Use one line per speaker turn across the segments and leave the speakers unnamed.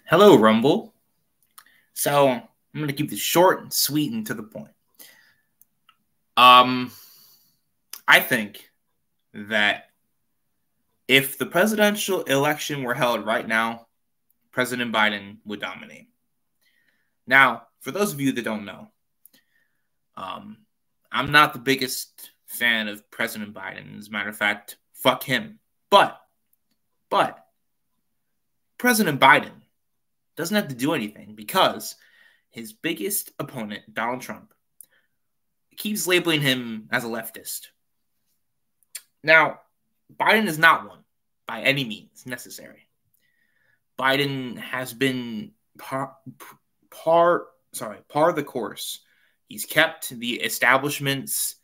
Hello, Rumble. So I'm going to keep this short and sweet and to the point. I think that if the presidential election were held right now, President Biden would dominate. Now, for those of you that don't know, I'm not the biggest fan of President Biden. As a matter of fact, fuck him. But President Biden doesn't have to do anything because his biggest opponent, Donald Trump, keeps labeling him as a leftist. Now, Biden is not one by any means necessary. Biden has been par of the course. He's kept the establishment's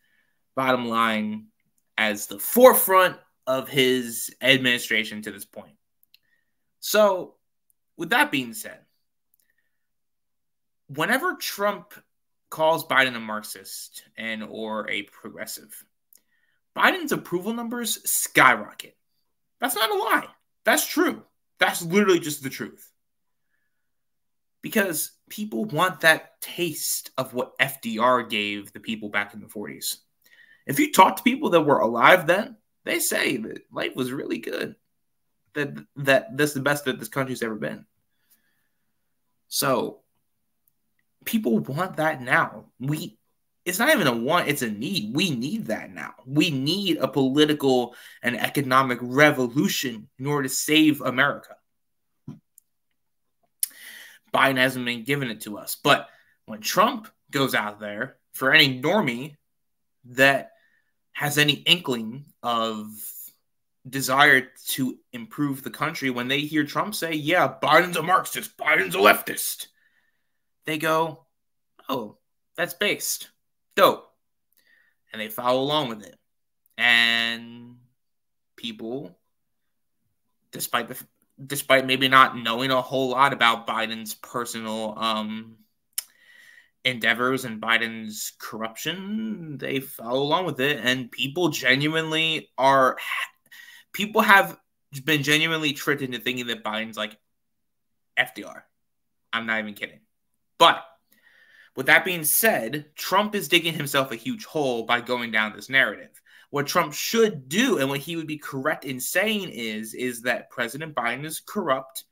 bottom line as the forefront of his administration to this point. So, with that being said, whenever Trump calls Biden a Marxist and or a progressive, Biden's approval numbers skyrocket. That's not a lie. That's true. That's literally just the truth. Because people want that taste of what FDR gave the people back in the 40s. If you talk to people that were alive then, they say that life was really good. That this is the best that this country's ever been. So people want that now. It's not even a want, it's a need. We need that now. We need a political and economic revolution in order to save America. Biden hasn't been giving it to us. But when Trump goes out there, for any normie that has any inkling of desire to improve the country, when they hear Trump say, yeah, Biden's a Marxist, Biden's a leftist, they go, oh, that's based. Dope. And they follow along with it. And people, despite maybe not knowing a whole lot about Biden's personal endeavors and Biden's corruption, they follow along with it. And people have been genuinely tricked into thinking that Biden's like FDR. I'm not even kidding. But with that being said, Trump is digging himself a huge hole by going down this narrative. What Trump should do, and what he would be correct in saying is that President Biden is corrupt.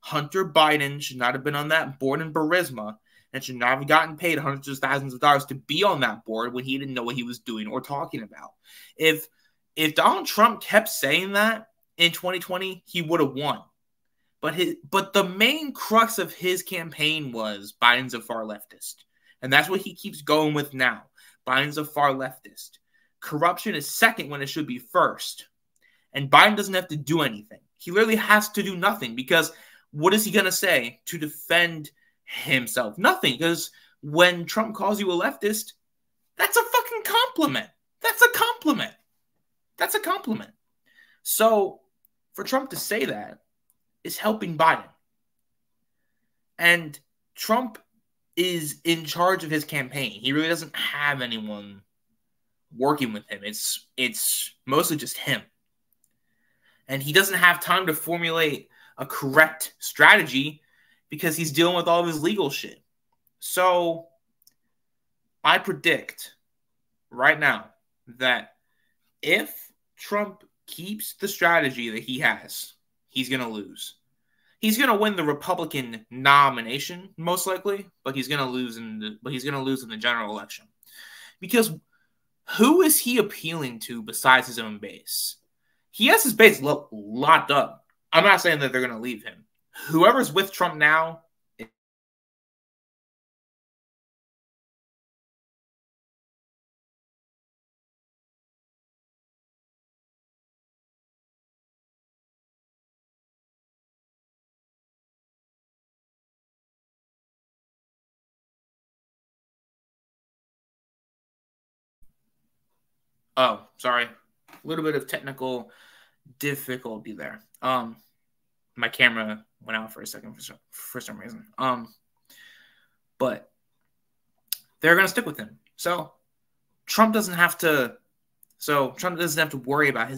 Hunter Biden should not have been on that board in Burisma and should not have gotten paid hundreds of thousands of dollars to be on that board when he didn't know what he was doing or talking about. If Donald Trump kept saying that in 2020, he would have won. But the main crux of his campaign was Biden's a far leftist. And that's what he keeps going with now. Biden's a far leftist. Corruption is second when it should be first. And Biden doesn't have to do anything. He literally has to do nothing because what is he going to say to defend himself? Nothing. Because when Trump calls you a leftist, that's a fucking compliment. That's a compliment. That's a compliment. So for Trump to say that is helping Biden. And Trump is in charge of his campaign. He really doesn't have anyone working with him. It's mostly just him. And he doesn't have time to formulate a correct strategy because he's dealing with all of his legal shit. So I predict right now that if Trump keeps the strategy that he has, he's going to lose. He's going to win the Republican nomination most likely, but he's going to lose in the general election. Because who is he appealing to besides his own base? He has his base locked up. I'm not saying that they're going to leave him. Whoever's with Trump now, oh, sorry. A little bit of technical difficulty there. My camera went out for a second for some reason. But they're going to stick with him. So Trump doesn't have to worry about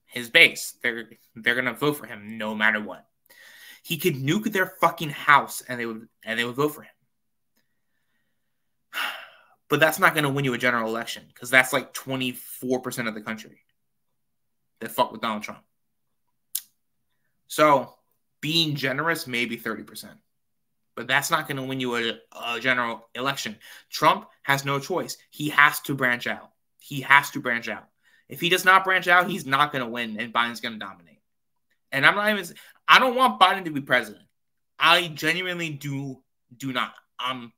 his base. They're going to vote for him no matter what. He could nuke their fucking house and they would vote for him. But that's not going to win you a general election because that's like 24% of the country that fuck with Donald Trump. So being generous, maybe 30%. But that's not going to win you a general election. Trump has no choice. He has to branch out. He has to branch out. If he does not branch out, he's not going to win, and Biden's going to dominate. And I don't want Biden to be president. I genuinely do not. I'm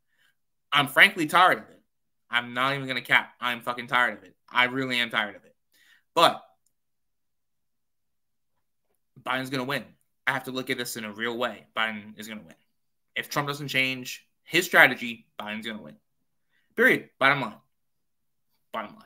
frankly tired of it. I'm not even going to cap. I'm fucking tired of it. I really am tired of it. But Biden's going to win. I have to look at this in a real way. Biden is going to win. If Trump doesn't change his strategy, Biden's going to win. Period. Bottom line. Bottom line.